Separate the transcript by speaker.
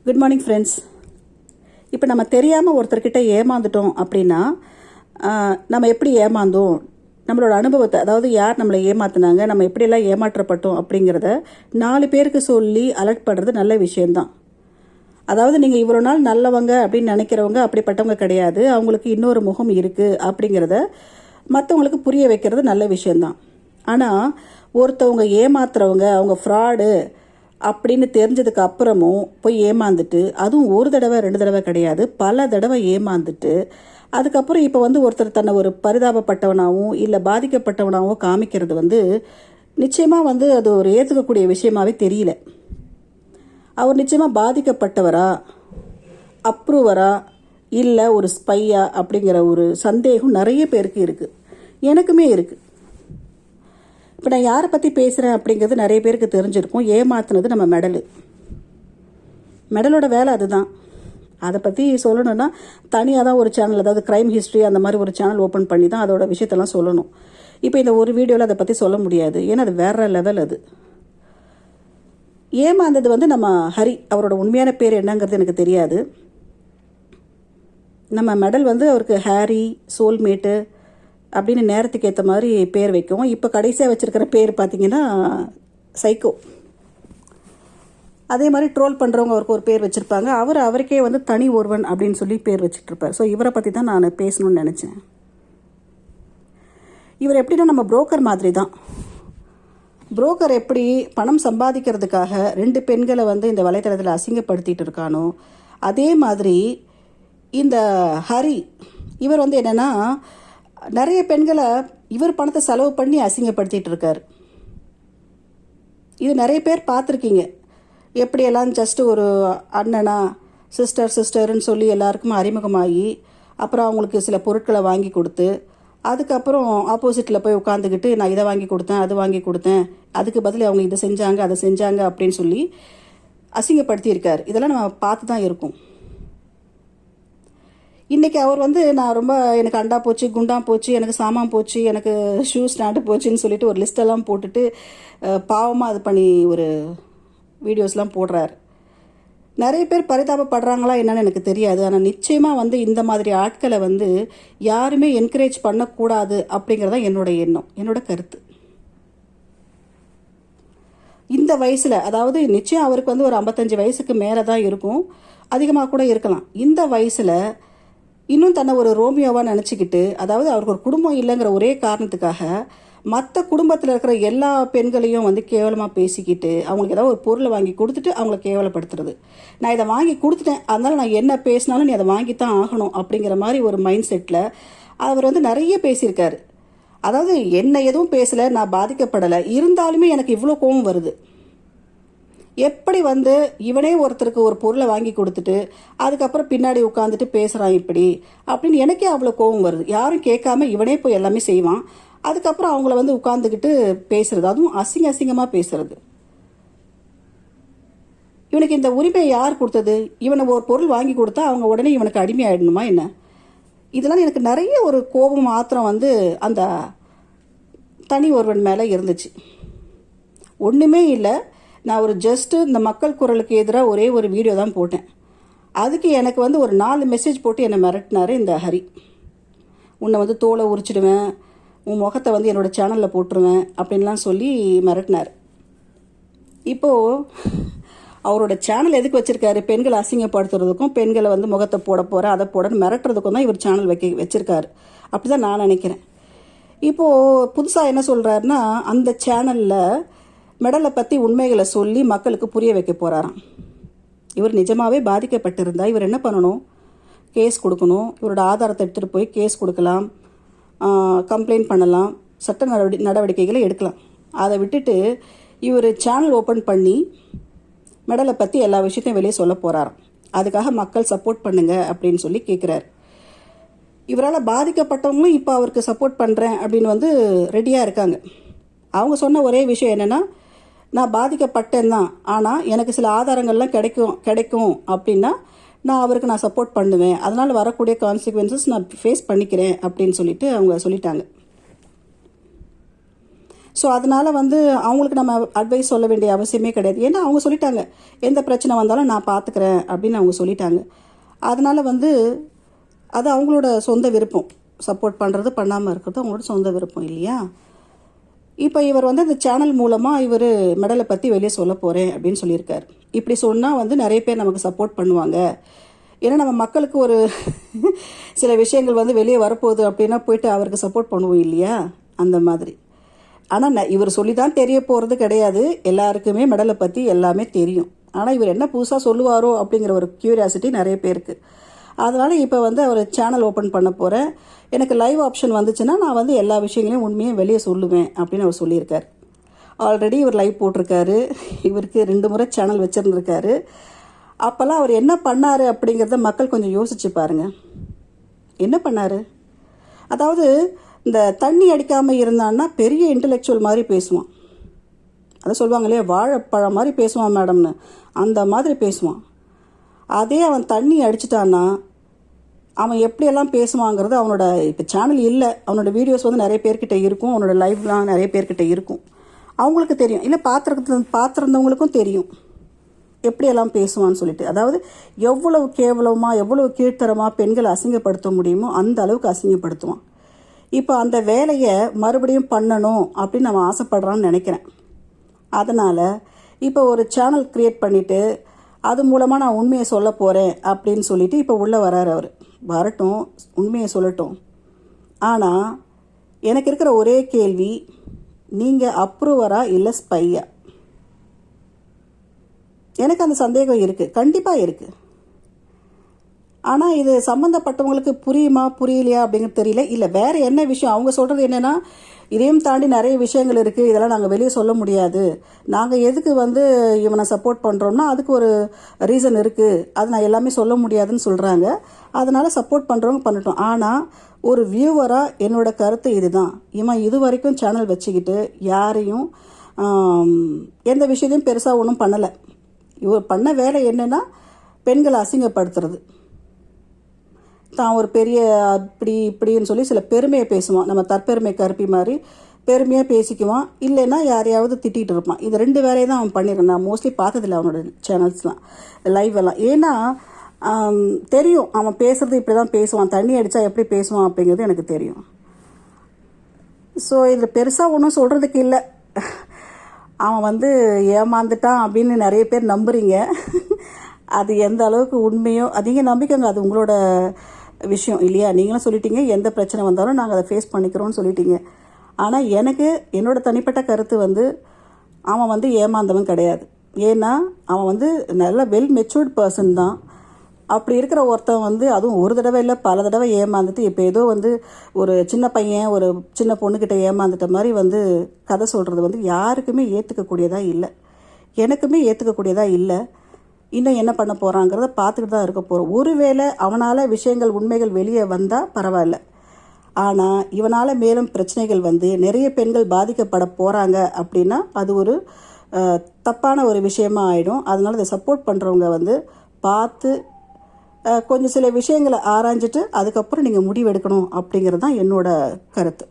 Speaker 1: Good morning friends. இப்போ நம்ம தெரியாமல் ஒருத்தர்கிட்ட ஏமாந்துட்டோம் அப்படின்னா நம்ம எப்படி ஏமாந்தோம், நம்மளோட அனுபவத்தை, அதாவது யார் நம்மளை ஏமாத்தினாங்க, நம்ம எப்படியெல்லாம் ஏமாற்றப்பட்டோம் அப்படிங்கிறத 4 பேருக்கு சொல்லி அலர்ட் பண்ணுறது நல்ல விஷயந்தான். அதாவது நீங்கள் இவ்வளோ நாள் நல்லவங்க அப்படின்னு நினைக்கிறவங்க அப்படிப்பட்டவங்க கிடையாது, அவங்களுக்கு இன்னொரு முகம் இருக்குது அப்படிங்கிறத மற்றவங்களுக்கு புரிய வைக்கிறது நல்ல விஷயந்தான். ஆனால் ஒருத்தவங்க ஏமாத்துறவங்க, அவங்க ஃப்ராடு அப்படின்னு தெரிஞ்சதுக்கு அப்புறமும் போய் ஏமாந்துட்டு, அதுவும் ஒரு தடவை 2 தடவை கிடையாது, பல தடவை ஏமாந்துட்டு, அதுக்கப்புறம் இப்போ ஒருத்தர் தன்னை ஒரு பரிதாபப்பட்டவனாகவும் இல்லை பாதிக்கப்பட்டவனாகவும் காமிக்கிறது நிச்சயமாக அது ஒரு ஏற்றுக்கக்கூடிய விஷயமாவே தெரியல. அவர் நிச்சயமாக பாதிக்கப்பட்டவரா, அப்ரூவரா, இல்லை ஒரு ஸ்பையா அப்படிங்கிற ஒரு சந்தேகம் நிறைய பேருக்கு இருக்குது. எனக்குமே இருக்குது. இப்போ நான் யாரை பற்றி பேசுகிறேன் அப்படிங்கிறது நிறைய பேருக்கு தெரிஞ்சிருக்கும். ஏமாத்துனது நம்ம மெடலோட வேலை அதுதான். அதை பற்றி சொல்லணும்னா தனியாக தான் ஒரு சேனல், அதாவது க்ரைம் ஹிஸ்ட்ரி அந்த மாதிரி ஒரு சேனல் ஓப்பன் பண்ணி தான் அதோட விஷயத்தெல்லாம் சொல்லணும். இப்போ இந்த ஒரு வீடியோவில் அதை பற்றி சொல்ல முடியாது, ஏன்னா அது வேற லெவல். அது ஏமாந்தது நம்ம ஹரி, அவரோட உண்மையான பேர் என்னங்கிறது எனக்கு தெரியாது. நம்ம மெடல் அவருக்கு ஹாரி, சோல்மேட்டு அப்படின்னு நேரத்துக்கு ஏற்ற மாதிரி பேர் வைக்கும். இப்போ கடைசியாக வச்சுருக்கிற பேர் பார்த்திங்கன்னா சைக்கோ. அதே மாதிரி ட்ரோல் பண்ணுறவங்க அவருக்கு ஒரு பேர் வச்சுருப்பாங்க. அவருக்கே தனி ஒருவன் அப்படின்னு சொல்லி பேர் வச்சுட்ருப்பார். ஸோ இவரை பற்றி தான் நான் பேசணும்னு நினச்சேன். இவர் எப்படின்னா நம்ம புரோக்கர் மாதிரி தான். புரோக்கர் எப்படி பணம் சம்பாதிக்கிறதுக்காக 2 பெண்களை இந்த வலைத்தளத்தில் அசிங்கப்படுத்திட்டு இருக்கானோ, அதே மாதிரி இந்த ஹரி இவர் என்னென்னா நிறைய பெண்களை இவர் பணத்தை செலவு பண்ணி அசிங்கப்படுத்திட்டு இருக்கார். இது நிறைய பேர் பார்த்துருக்கீங்க. எப்படியெல்லாம் ஜஸ்ட் ஒரு அண்ணனா சிஸ்டர்னு சொல்லி எல்லாருக்குமே அறிமுகமாகி, அப்புறம் அவங்களுக்கு சில பொருட்களை வாங்கி கொடுத்து, அதுக்கப்புறம் ஆப்போசிட்டில் போய் உட்காந்துக்கிட்டு நான் இதை வாங்கி கொடுத்தேன், அது வாங்கி கொடுத்தேன், அதுக்கு பதில் அவங்க இதை செஞ்சாங்க அதை செஞ்சாங்க அப்படின்னு சொல்லி அசிங்கப்படுத்தியிருக்கார். இதெல்லாம் நம்ம பார்த்து தான் இருக்கோம். இன்றைக்கி அவர் நான் ரொம்ப எனக்கு அண்டா போச்சு, குண்டா போச்சு, எனக்கு சாமான் போச்சு, எனக்கு ஷூ ஸ்டாண்டு போச்சுன்னு சொல்லிட்டு ஒரு லிஸ்டெல்லாம் போட்டுட்டு பாவமாக அது பண்ணி ஒரு வீடியோஸ்லாம் போடுறார். நிறைய பேர் பரிதாபப்படுறாங்களா என்னன்னு எனக்கு தெரியாது. ஆனால் நிச்சயமாக இந்த மாதிரி ஆட்களை யாருமே என்கரேஜ் பண்ணக்கூடாது அப்படிங்கிறதா என்னோட எண்ணம், என்னோட கருத்து. இந்த வயசில், அதாவது நிச்சயம் அவருக்கு ஒரு 55 வயசுக்கு மேலே தான் இருக்கும், அதிகமாக கூட இருக்கலாம். இந்த வயசில் இன்னும் தன்னை ஒரு ரோமியோவாக நினச்சிக்கிட்டு, அதாவது அவருக்கு ஒரு குடும்பம் இல்லைங்கிற ஒரே காரணத்துக்காக மற்ற குடும்பத்தில் இருக்கிற எல்லா பெண்களையும் கேவலமாக பேசிக்கிட்டு, அவங்களுக்கு ஏதாவது ஒரு பொருளை வாங்கி கொடுத்துட்டு அவங்கள கேவலப்படுத்துறது. நான் இதை வாங்கி கொடுத்துட்டேன், அதனால் நான் என்ன பேசினாலும் நீ அதை வாங்கித்தான் ஆகணும் அப்படிங்கிற மாதிரி ஒரு மைண்ட் செட்டில் அவர் நிறைய பேசியிருக்காரு. அதாவது என்ன எதுவும் பேசலை, நான் பாதிக்கப்படலை, இருந்தாலுமே எனக்கு இவ்வளோ கோபம் வருது. எப்படி இவனே ஒருத்தருக்கு ஒரு பொருளை வாங்கி கொடுத்துட்டு அதுக்கப்புறம் பின்னாடி உட்காந்துட்டு பேசுகிறான் இப்படி அப்படின்னு எனக்கே அவ்வளோ கோபம் வருது. யாரும் கேட்காம இவனே போய் எல்லாமே செய்வான், அதுக்கப்புறம் அவங்கள உட்காந்துக்கிட்டு பேசுறது, அதுவும் அசிங்கமாக பேசுறது. இவனுக்கு இந்த உரிமையை யார் கொடுத்தது? இவனை ஒரு பொருள் வாங்கி கொடுத்தா அவங்க உடனே இவனுக்கு அடிமையாயிடணுமா என்ன? இதெல்லாம் எனக்கு நிறைய ஒரு கோபம் ஆத்திரம் அந்த தனி ஒருவன் மேலே இருந்துச்சு. ஒன்றுமே இல்லை, நான் ஒரு ஜஸ்ட்டு இந்த மக்கள் குரலுக்கு எதிராக ஒரே ஒரு வீடியோ தான் போட்டேன். அதுக்கு எனக்கு ஒரு 4 மெசேஜ் போட்டு என்னை மிரட்டினார் இந்த ஹரி. உன்னை தோலை உரிச்சிடுவேன், உன் முகத்தை என்னோடய சேனலில் போட்டுருவேன் அப்படின்லாம் சொல்லி மிரட்டினார். இப்போது அவரோட சேனல் எதுக்கு வச்சுருக்காரு? பெண்களை அசிங்கப்படுத்துறதுக்கும், பெண்களை முகத்தை போட போகிறேன் அதை போடன்னு மிரட்டுறதுக்கும் தான் இவர் சேனல் வச்சுருக்காரு. அப்படி தான் நான் நினைக்கிறேன். இப்போது புதுசாக என்ன சொல்கிறாருன்னா, அந்த சேனலில் மெடலை பற்றி உண்மைகளை சொல்லி மக்களுக்கு புரிய வைக்க போகிறாராம். இவர் நிஜமாகவே பாதிக்கப்பட்டிருந்தா இவர் என்ன பண்ணணும்? கேஸ் கொடுக்கணும். இவரோட ஆதாரத்தை எடுத்துகிட்டு போய் கேஸ் கொடுக்கலாம், கம்ப்ளைண்ட் பண்ணலாம், சட்ட நடவடிக்கைகளை எடுக்கலாம். அதை விட்டுட்டு இவர் சேனல் ஓப்பன் பண்ணி மெடலை பற்றி எல்லா விஷயத்தையும் வெளியே சொல்ல போகிறாராம். அதுக்காக மக்கள் சப்போர்ட் பண்ணுங்க அப்படின்னு சொல்லி கேட்குறாரு. இவரால் பாதிக்கப்பட்டவங்களும் இப்போ அவருக்கு சப்போர்ட் பண்ணுறேன் அப்படின்னு ரெடியாக இருக்காங்க. அவங்க சொன்ன ஒரே விஷயம் என்னென்னா, நான் பாதிக்கப்பட்டேன் தான், ஆனால் எனக்கு சில ஆதாரங்கள்லாம் கிடைக்கும் அப்படின்னா நான் சப்போர்ட் பண்ணுவேன், அதனால் வரக்கூடிய கான்சிக்வன்சஸ் நான் ஃபேஸ் பண்ணிக்கிறேன் அப்படின்னு சொல்லிட்டு அவங்க சொல்லிட்டாங்க. ஸோ அதனால் வந்து அவங்களுக்கு நம்ம அட்வைஸ் சொல்ல வேண்டிய அவசியமே கிடையாது. ஏன்னா அவங்க சொல்லிட்டாங்க, எந்த பிரச்சனை வந்தாலும் நான் பார்த்துக்கிறேன் அப்படின்னு அவங்க சொல்லிட்டாங்க. அதனால் வந்து அது அவங்களோட சொந்த விருப்பம். சப்போர்ட் பண்ணுறது பண்ணாமல் இருக்கிறது அவங்களோட சொந்த விருப்பம் இல்லையா? இப்போ இவர் வந்து இந்த சேனல் மூலமாக இவர் மெடலை பற்றி வெளியே சொல்ல போகிறேன் அப்படின்னு சொல்லியிருக்காரு. இப்படி சொன்னால் வந்து நிறைய பேர் நமக்கு சப்போர்ட் பண்ணுவாங்க. ஏன்னா நம்ம மக்களுக்கு ஒரு சில விஷயங்கள் வந்து வெளியே வரப்போகுது அப்படின்னா போயிட்டு அவருக்கு சப்போர்ட் பண்ணுவோம் இல்லையா? அந்த மாதிரி. ஆனால் இவர் சொல்லி தான் தெரிய போகிறது கிடையாது. எல்லாருக்குமே மெடலை பற்றி எல்லாமே தெரியும். ஆனால் இவர் என்ன புதுசாக சொல்லுவாரோ அப்படிங்கிற ஒரு க்யூரியாசிட்டி நிறைய பேருக்கு. அதனால் இப்போ வந்து அவர் சேனல் ஓப்பன் பண்ண போகிறேன், எனக்கு லைவ் ஆப்ஷன் வந்துச்சுன்னா நான் வந்து எல்லா விஷயங்களையும் உண்மையும் வெளியே சொல்லுவேன் அப்படின்னு அவர் சொல்லியிருக்கார். ஆல்ரெடி இவர் லைவ் போட்டிருக்காரு. இவருக்கு 2 முறை சேனல் வச்சுருந்துருக்காரு. அப்போல்லாம் அவர் என்ன பண்ணார் அப்படிங்கிறத மக்கள் கொஞ்சம் யோசிச்சு பாருங்கள். என்ன பண்ணார்? அதாவது இந்த தண்ணி அடிக்காமல் இருந்தான்னா பெரிய இன்டலெக்சுவல் மாதிரி பேசுவான். அதை சொல்லுவாங்க இல்லையா, வாழைப்பழம் மாதிரி பேசுவான் மேடம்னு, அந்த மாதிரி பேசுவான். அதே அவன் தண்ணி அடிச்சிட்டான்னா அவன் எப்படியெல்லாம் பேசுவாங்கிறது அவனோட இப்போ சேனல் இல்லை, அவனோட வீடியோஸ் வந்து நிறைய பேர்கிட்ட இருக்கும், அவனோட லைவ்லாம் நிறைய பேர்கிட்ட இருக்கும். அவங்களுக்கு தெரியும், இல்லை பார்த்துருந்தவங்களுக்கும் தெரியும் எப்படியெல்லாம் பேசுவான்னு சொல்லிட்டு. அதாவது எவ்வளவு கேவலமாக எவ்வளவு கீழ்த்தரமாக பெண்களை அசிங்கப்படுத்த முடியுமோ அந்த அளவுக்கு அசிங்கப்படுத்துவான். இப்போ அந்த வேலையை மறுபடியும் பண்ணணும் அப்படின்னு அவன் ஆசைப்படுறான்னு நினைக்கிறேன். அதனால் இப்போ ஒரு சேனல் க்ரியேட் பண்ணிவிட்டு அது மூலமாக நான் உண்மையை சொல்ல போகிறேன் அப்படின்னு சொல்லிட்டு இப்போ உள்ளே வராரு அவர். வரட்டும், உண்மையை சொல்லட்டும். ஆனால் எனக்கு இருக்கிற ஒரே கேள்வி, நீங்கள் அப்ரூவரா இல்லை ஸ்பையா? எனக்கு அந்த சந்தேகம் இருக்குது, கண்டிப்பாக இருக்குது. ஆனால் இது சம்மந்தப்பட்டவங்களுக்கு புரியுமா புரியலையா அப்படிங்கிறது தெரியல. இல்லை வேறு என்ன விஷயம் அவங்க சொல்கிறது என்னென்னா, இதையும் தாண்டி நிறைய விஷயங்கள் இருக்குது, இதெல்லாம் நாங்கள் வெளியே சொல்ல முடியாது, நாங்கள் எதுக்கு வந்து இவனை சப்போர்ட் பண்ணுறோம்னா அதுக்கு ஒரு ரீசன் இருக்குது, அது நான் எல்லாமே சொல்ல முடியாதுன்னு சொல்கிறாங்க. அதனால் சப்போர்ட் பண்ணுறவங்க பண்ணட்டும். ஆனால் ஒரு வியூவராக என்னோட கருத்து இதுதான். இவன் இது வரைக்கும் சேனல் வச்சுக்கிட்டு யாரையும் எந்த விஷயத்தையும் பெருசாக ஒன்றும் பண்ணலை. இவர் பண்ண வேலை என்னென்னா பெண்களை அசிங்கப்படுத்துறது. தான் ஒரு பெரிய இப்படின்னு சொல்லி சில பெருமையை பேசுவான், நம்ம தற்பெருமை கருப்பி மாதிரி பெருமையாக பேசிக்குவான், இல்லைன்னா யாரையாவது திட்டிகிட்டு இருப்பான். இது 2 வேலையை தான் அவன் பண்ணிடுறான். நான் மோஸ்ட்லி பார்த்ததில்லை அவனோட சேனல்ஸ்லாம், லைவ் எல்லாம். ஏன்னா தெரியும் அவன் பேசுகிறது இப்படி தான் பேசுவான், தண்ணி அடித்தா எப்படி பேசுவான் அப்படிங்கிறது எனக்கு தெரியும். ஸோ இதில் பெருசாக ஒன்றும் சொல்கிறதுக்கு இல்லை. அவன் வந்து ஏமாந்துட்டான் அப்படின்னு நிறைய பேர் நம்புறீங்க. அது எந்த அளவுக்கு உண்மையோ அதிக நம்பிக்கைங்க, அது உங்களோட விஷயம் இல்லையா? நீங்களும் சொல்லிட்டீங்க எந்த பிரச்சனை வந்தாலும் நாங்கள் அதை ஃபேஸ் பண்ணிக்கிறோன்னு சொல்லிட்டீங்க. ஆனால் எனக்கு என்னோட தனிப்பட்ட கருத்து வந்து அவன் வந்து ஏமாந்தவன் கிடையாது. ஏன்னா அவன் வந்து நல்ல வெல் மெச்சூர்ட் பர்சன் தான். அப்படி இருக்கிற ஒருத்தன் வந்து அதுவும் ஒரு தடவை இல்லை பல தடவை ஏமாந்துட்டு இப்போ ஏதோ வந்து ஒரு சின்ன பையன் ஒரு சின்ன பொண்ணுக்கிட்ட ஏமாந்துட்ட மாதிரி வந்து கதை சொல்கிறது வந்து யாருக்குமே ஏற்றுக்கக்கூடியதாக இல்லை, எனக்குமே ஏற்றுக்கக்கூடியதாக இல்லை. இன்னும் என்ன பண்ண போகிறாங்கிறத பார்த்துக்கிட்டு தான் இருக்க போகிறோம். ஒருவேளை அவனால் விஷயங்கள் உண்மைகள் வெளியே வந்தால் பரவாயில்ல. ஆனால் இவனால் மேலும் பிரச்சனைகள் வந்து நிறைய பெண்கள் பாதிக்கப்பட போகிறாங்க அப்படின்னா அது ஒரு தப்பான ஒரு விஷயமா ஆகிடும். அதனால் இதை சப்போர்ட் பண்ணுறவங்க வந்து பார்த்து கொஞ்சம் சில விஷயங்களை ஆராய்ஞ்சிட்டு அதுக்கப்புறம் நீங்கள் முடிவெடுக்கணும் அப்படிங்கிறது தான் என்னோட கருத்து.